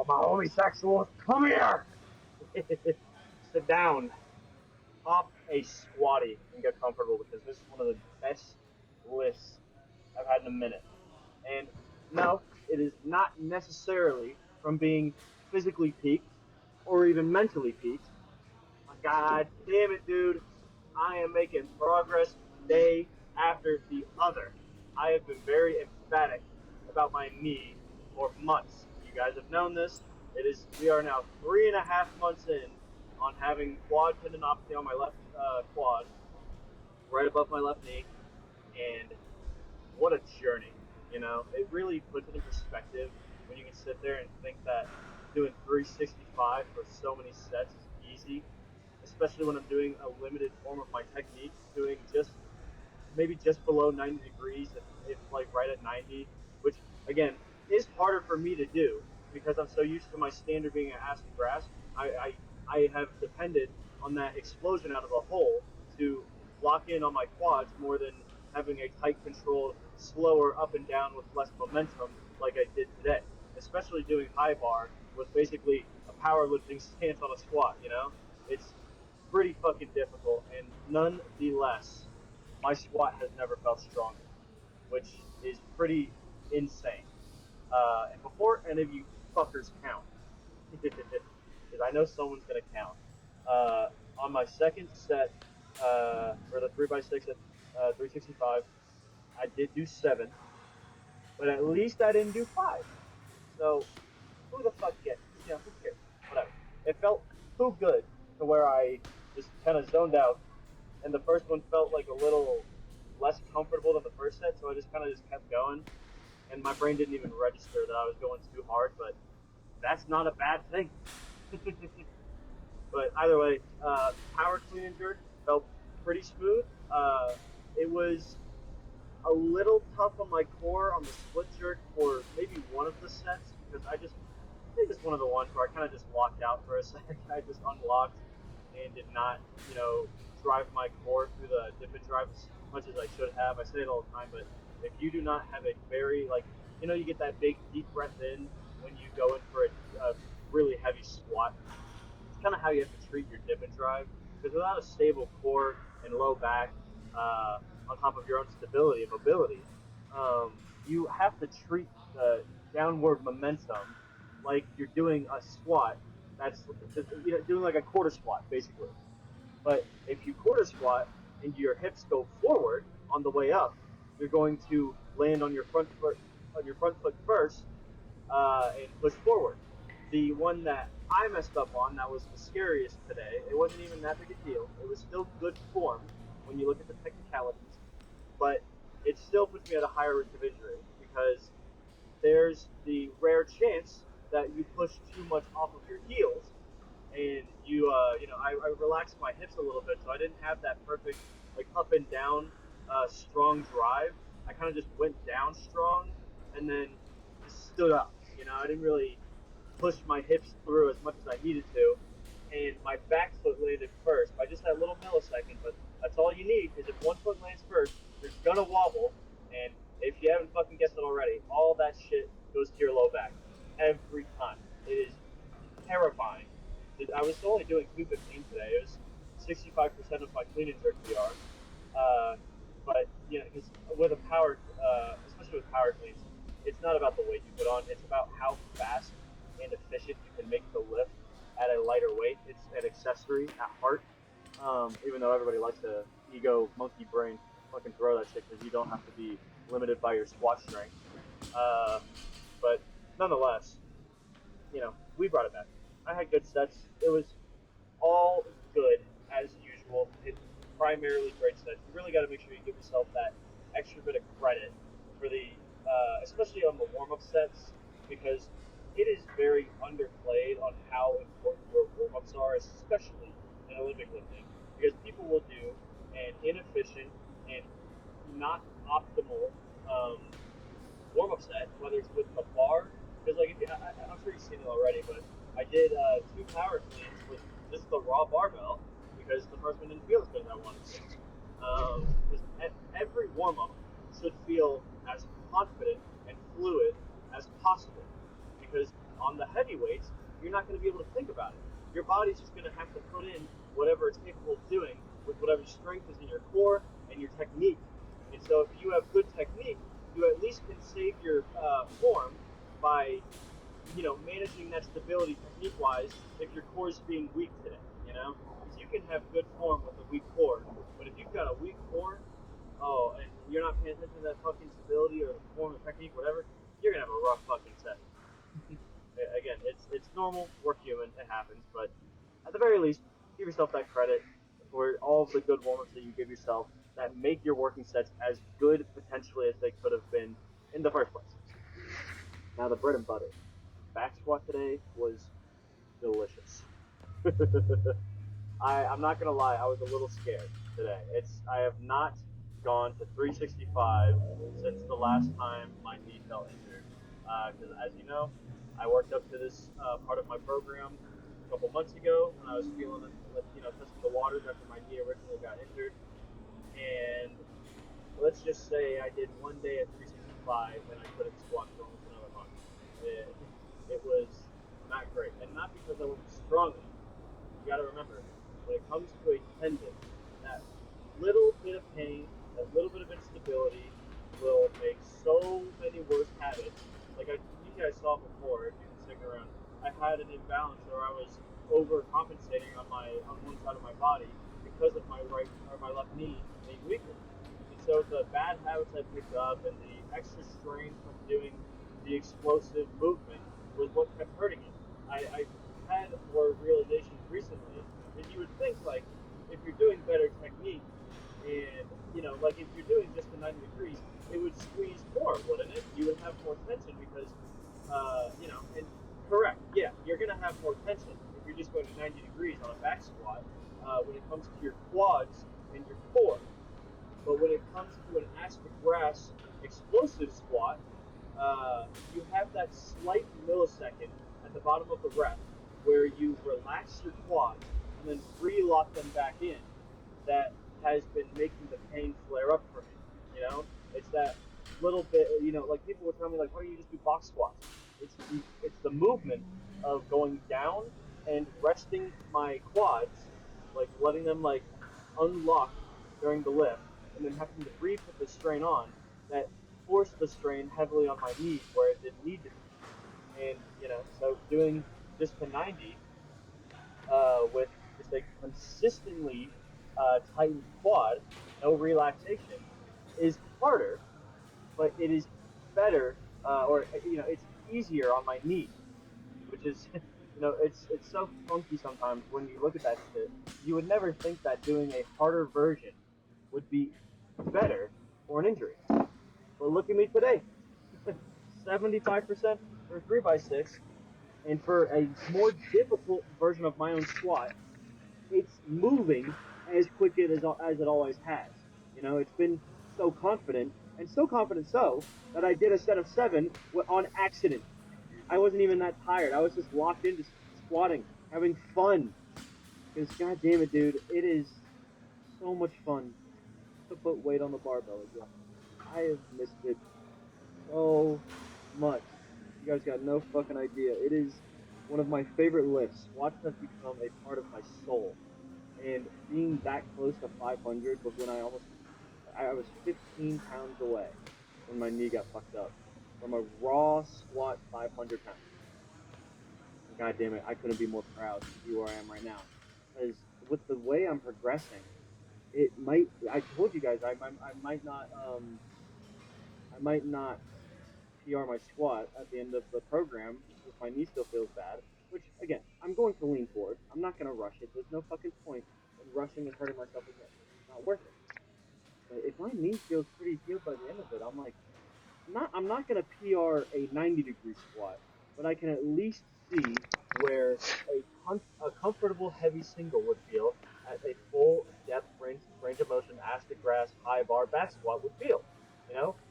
my homosexuals, come here! Sit down, hop a squatty, and get comfortable because this is one of the best lists I've had in a minute. And no, it is not necessarily from being physically peaked or even mentally peaked. God damn it, dude. I am making progress day after the other. I have been very emphatic about my knee for months. You guys have known this. We are now 3.5 months in on having quad tendinopathy on my left quad, right above my left knee, and what a journey. It really puts it in perspective when you can sit there and think that doing 365 for so many sets is easy, especially when I'm doing a limited form of my technique, doing maybe just below 90 degrees, if like right at 90, which again is harder for me to do because I'm so used to my standard being an acid grass. I have depended on that explosion out of the hole to lock in on my quads more than having a tight controlled, slower up and down with less momentum like I did today. Especially doing high bar with basically a powerlifting stance on a squat. It's pretty fucking difficult, and nonetheless, my squat has never felt stronger, which is pretty insane. And before any of you fuckers count, because I know someone's gonna count, on my second set for the 3x6 at 365, I did do 7, but at least I didn't do 5. So who the fuck gets? Who cares? Whatever. It felt too good to where I just kind of zoned out, and the first one felt like a little less comfortable than the first set, so I just kind of just kept going, and my brain didn't even register that I was going too hard, but that's not a bad thing. But either way, power clean and jerk felt pretty smooth. It was a little tough on my core on the split jerk for maybe one of the sets because I think it's one of the ones where I kind of just locked out for a second. I just unlocked and did not, drive my core through the dip and drive as much as I should have. I say it all the time, but if you do not have a very, you get that big deep breath in when you go in for a really heavy squat. It's kind of how you have to treat your dip and drive because without a stable core and low back, on top of your own stability and mobility, you have to treat the downward momentum like you're doing a squat. That's doing like a quarter squat basically. But if you quarter squat and your hips go forward on the way up, you're going to land on your front foot first and push forward. The one that I messed up on that was the scariest today. It wasn't even that big a deal. It was still good form when you look at the technicalities, but it still puts me at a higher risk of injury because there's the rare chance that you push too much off of your heels and I relaxed my hips a little bit, so I didn't have that perfect like up and down strong drive. I kind of just went down strong and then just stood up. I didn't really push my hips through as much as I needed to, and my back foot landed first by just that little millisecond. But that's all you need because if one foot lands first, you're gonna wobble, and if you haven't fucking guessed it already, all that shit goes to your low back every time. It is terrifying. I was only doing 215 today. It was 65% of my clean and jerk PR. Uh, but because with a power, especially with power cleans, it's not about the weight you put on. It's about how fast and efficient you can make the lift at a lighter weight. It's an accessory at heart. Even though everybody likes to ego monkey brain fucking throw that shit because you don't have to be limited by your squat strength. Uh, but nonetheless, we brought it back. I had good sets. It was all good as usual. It's primarily great sets. You really got to make sure you give yourself that extra bit of credit for especially on the warm up sets, because it is very underplayed on how important your warm ups are, especially in Olympic lifting, because people will do an inefficient and not optimal warm up set, whether it's with the bar, because like I'm sure you've seen it already, but I did 2 power cleans with just the raw barbell because the first one didn't feel as good as I wanted to. Because every warm up should feel as confident and fluid as possible, because On the heavy weights, you're not going to be able to think about it. Your body's just going to have to put in whatever it's capable of doing with whatever strength is in your core and your technique. And so if you have good technique, you at least can save your form by managing that stability technique wise if your core is being weak today, because you can have good form with a weak core, but if you've got a weak core, and you're not paying attention to that fucking stability or the form or technique, whatever, you're gonna have a rough fucking session. Again, it's normal, we're human, it happens, but at the very least, give yourself that credit for all of the good warm-ups that you give yourself that make your working sets as good potentially as they could have been in the first place. Now the bread and butter. Back squat today was delicious. I'm not gonna lie, I was a little scared today. I have not gone to 365 since the last time my knee fell injured. Because as you know, I worked up to this part of my program a couple months ago when I was feeling it, touching the waters after my knee originally got injured. And let's just say I did one day at 365 and I couldn't squat for almost another month. It was not great, and not because I wasn't strong enough. You got to remember, when it comes to a tendon, that little bit of pain, that little bit of instability will make so many worse habits. Like you guys saw before, if you've been sticking around, I had an imbalance where I was overcompensating on one side of my body because of my right or my left knee being weaker. And so the bad habits I picked up and the extra strain from doing the explosive movement was what kept hurting it. I had more realizations recently that you would think, like, if you're doing better technique and like if you're doing just the 90 degrees, it would squeeze more, wouldn't it? You would have more tension because and correct, yeah, you're gonna have more tension if you're just going to 90 degrees on a back squat when it comes to your quads and your core. But when it comes to an aspic grass explosive squat, you have that slight millisecond at the bottom of the rep where you relax your quads and then re-lock them back in. That has been making the pain flare up for me. It's that little bit. Like people would tell me, like, why don't you just do box squats? It's the movement of going down and resting my quads, like letting them like unlock during the lift, and then having to re-put the strain on that forced the strain heavily on my knees where it didn't need to be. And so doing just the 90 with just a consistently tightened quad, no relaxation, is harder, but it is better, or it's easier on my knee, which is it's so funky sometimes when you look at that shit. You would never think that doing a harder version would be better for an injury. But look at me today. 75% for 3x6, and for a more difficult version of my own squat, it's moving as quick as it always has. It's been so confident, and so confident that I did a set of 7 on accident. I wasn't even that tired. I was just locked into squatting, having fun. Because, god damn it, dude, it is so much fun to put weight on the barbell again. I have missed it so much. You guys got no fucking idea. It is one of my favorite lifts. Squats have become a part of my soul. And being that close to 500 was when I was 15 pounds away when my knee got fucked up from a raw squat 500 pounds. And god damn it, I couldn't be more proud to be where I am right now. Because with the way I'm progressing, I told you guys, I might not PR my squat at the end of the program if my knee still feels bad. Which again, I'm going to lean forward. I'm not going to rush it. There's no fucking point in rushing and hurting myself again. It's not worth it. But if my knee feels pretty healed by the end of it, I'm like, I'm not going to PR a 90-degree squat, but I can at least see where a comfortable heavy single would feel at a full depth range of motion aspect grass high bar back squat would feel.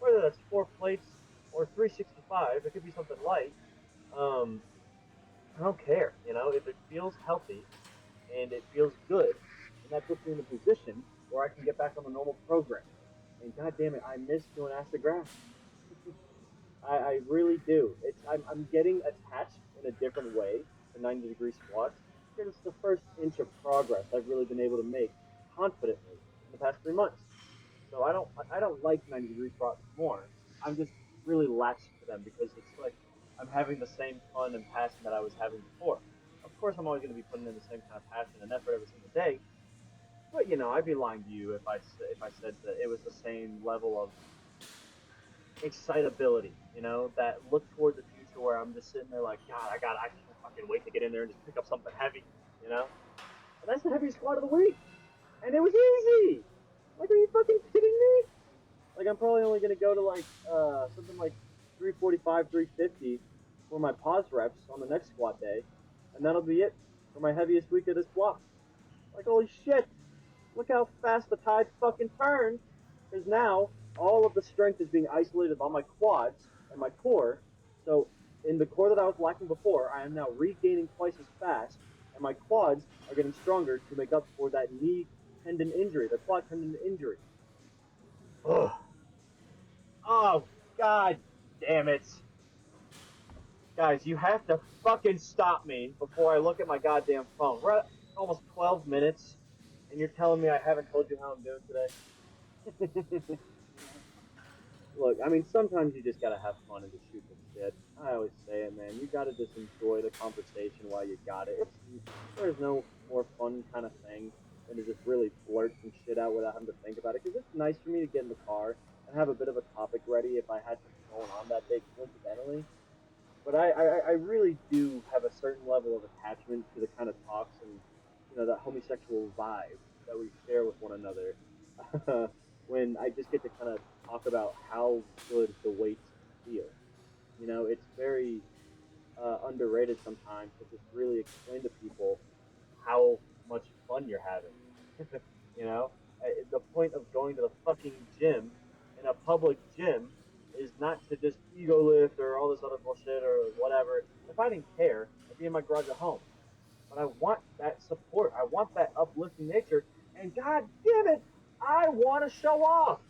Whether that's 4 plates or 365, it could be something light. Um, I don't care. If it feels healthy and it feels good, and that puts me in a position where I can get back on the normal program. And god damn it, I miss doing acid grass. I really do. I'm getting attached in a different way to 90-degree squats because it's the first inch of progress I've really been able to make confidently in the past 3 months. So I don't like 90-degree squats more. I'm just really latched to them because it's like I'm having the same fun and passion that I was having before. Of course, I'm always going to be putting in the same kind of passion and effort every single day. But I'd be lying to you if I said that it was the same level of excitability. That look toward the future where I'm just sitting there like, God, I can't fucking wait to get in there and just pick up something heavy. And that's the heaviest squat of the week, and it was easy. Like, are you fucking kidding me? Like, I'm probably only gonna go to like something like 345, 350 for my pause reps on the next squat day, and that'll be it for my heaviest week of this block. Like, holy shit! Look how fast the tide fucking turned. Because now all of the strength is being isolated on my quads and my core. So in the core that I was lacking before, I am now regaining twice as fast, and my quads are getting stronger to make up for that knee tendon injury, the quad tendon injury. Ugh. Oh, god damn it. Guys, you have to fucking stop me before I look at my goddamn phone. We're at almost 12 minutes, and you're telling me I haven't told you how I'm doing today? Look, I mean, sometimes you just gotta have fun and just shoot the shit. I always say it, man. You gotta just enjoy the conversation while you got it. There's no more fun kind of thing than to just really blurt some shit out without having to think about it. Because it's nice for me to get in the car and have a bit of a topic ready if I had something going on that day, coincidentally. But I really do have a certain level of attachment to the kind of talks and that homosexual vibe that we share with one another. When I just get to kind of talk about how good the weights feel. It's very underrated sometimes to just really explain to people how much fun you're having. you know, the point of going to the fucking gym in a public gym is not to just ego lift or all this other bullshit or whatever. If I didn't care, I'd be in my garage at home. But I want that support. I want that uplifting nature. And god damn it, I want to show off.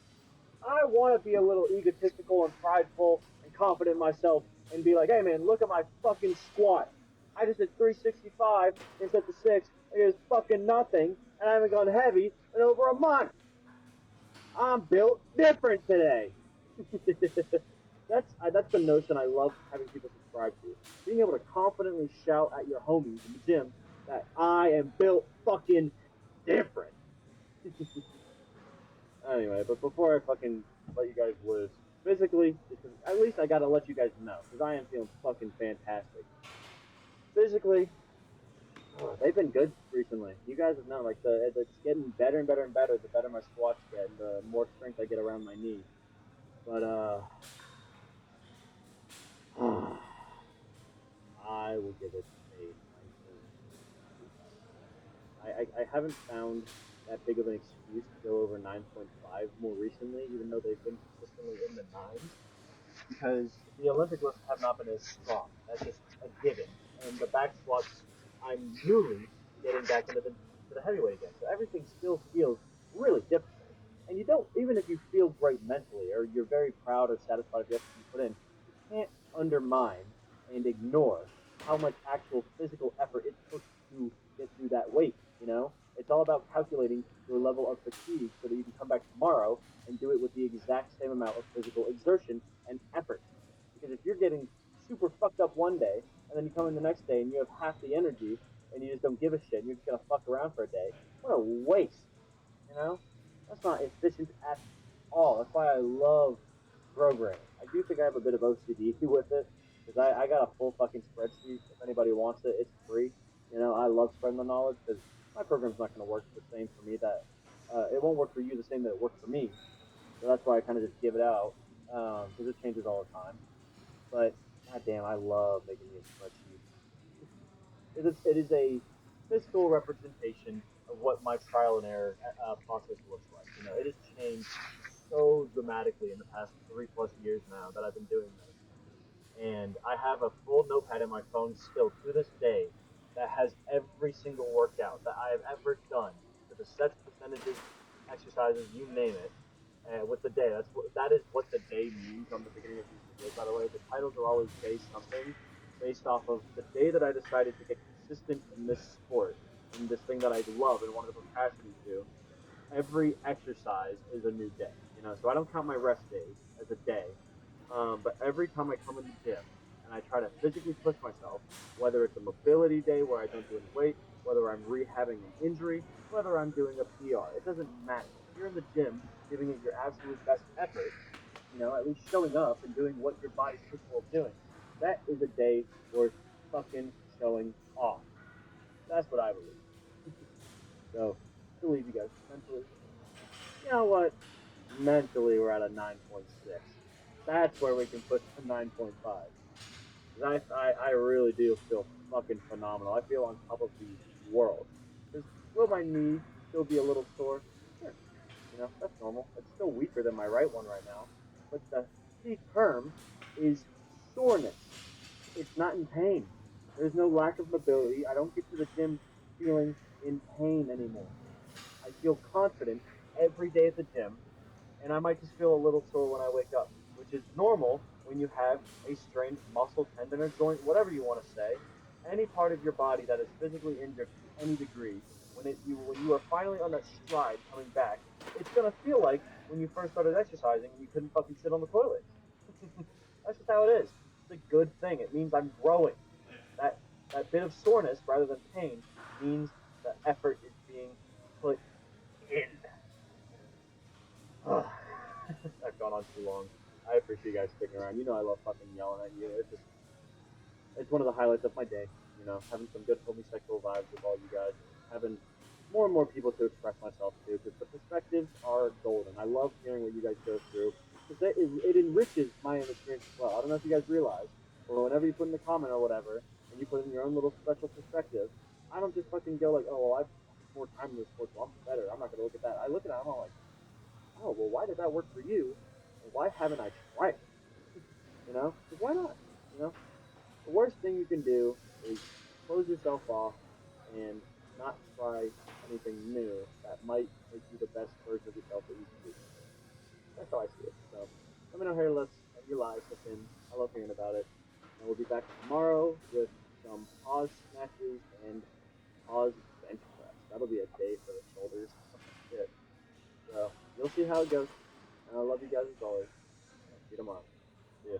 I want to be a little egotistical and prideful and confident in myself and be like, hey man, look at my fucking squat. I just did 365 instead of 6. It is fucking nothing, and I haven't gone heavy in over a month. I'm built different today. That's the notion I love having people subscribe to. Being able to confidently shout at your homies in the gym that I am built fucking different. Anyway, but before I fucking let you guys loose, physically, because at least I gotta let you guys know, because I am feeling fucking fantastic. Physically, they've been good recently. You guys have known, like it's getting better and better and better. The better my squats get, and the more strength I get around my knee. But I will give it a 19. I haven't found that big of an excuse to go over 9.5 more recently, even though they've been consistently in the nines, because the Olympic lifts have not been as strong. That's just a given. And the back squats, I'm newly getting back into the heavyweight again. So everything still feels really difficult. And you don't, even if you feel great mentally or you're very proud or satisfied with the effort you put in, you can't undermine and ignore how much actual physical effort it took to get through that weight. It's all about calculating your level of fatigue so that you can come back tomorrow and do it with the exact same amount of physical exertion and effort. Because if you're getting super fucked up one day and then you come in the next day and you have half the energy and you just don't give a shit and you're just gonna fuck around for a day, what a waste. You know? That's not efficient at all. That's why I love programming. I do think I have a bit of OCD with it because I got a full fucking spreadsheet. If anybody wants it, it's free. I love spreading the knowledge because my program's not going to work the same for me. That it won't work for you the same that it worked for me. So that's why I kind of just give it out because it changes all the time. But goddamn, I love making me a spreadsheet. It is a physical representation of what my trial and error process looks like. It has changed so dramatically in the past 3+ years now that I've been doing this. And I have a full notepad in my phone still to this day that has every single workout that I have ever done to the sets, percentages, exercises, you name it, with the day. That is what the day means on the beginning of these ChikinJake, by the way. The titles are always based something based off of the day that I decided to get consistent in this sport, in this thing that I love and want to put passion into. Every exercise is a new day, So I don't count my rest days as a day, but every time I come in the gym and I try to physically push myself, whether it's a mobility day where I don't do any weight, whether I'm rehabbing an injury, whether I'm doing a PR, it doesn't matter. If you're in the gym giving it your absolute best effort, at least showing up and doing what your body's capable of doing, that is a day worth fucking showing off. That's what I believe. So, to leave you guys mentally, you know what? Mentally, we're at a 9.6. That's where we can push to 9.5. I really do feel fucking phenomenal. I feel on top of the world. Will my knee still be a little sore? Sure. That's normal. It's still weaker than my right one right now. But the key term is soreness. It's not in pain. There's no lack of mobility. I don't get to the gym feeling in pain anymore. I feel confident every day at the gym, and I might just feel a little sore when I wake up, which is normal when you have a strained muscle, tendon, or joint, whatever you want to say. Any part of your body that is physically injured to any degree, when you are finally on that stride coming back, it's gonna feel like when you first started exercising and you couldn't fucking sit on the toilet. That's just how it is. It's a good thing. It means I'm growing. That that bit of soreness rather than pain means the effort is being put in. I've gone on too long. I appreciate you guys sticking around. I love fucking yelling at you. It's one of the highlights of my day. Having some good homosexual vibes with all you guys, and having more and more people to express myself to, because the perspectives are golden. I love hearing what you guys go through because it enriches my own experience as well. I don't know if you guys realize, but whenever you put in a comment or whatever, and you put in your own little special perspective, I don't just fucking go like, oh, well, I've more time in this sport, so I'm better. I'm not gonna look at that. I look at it, I'm all like, oh, well, why did that work for you? And why haven't I tried it? Because why not? You know, the worst thing you can do is close yourself off and not try anything new that might make you the best version of yourself that you can be. That's how I see it. So let me know your lives have been. I love hearing about it. And we'll be back tomorrow with some pause snatches and pause bench press. That'll be a day for the shoulders. Shit. So you'll see how it goes. And I love you guys as always. See you tomorrow. See ya.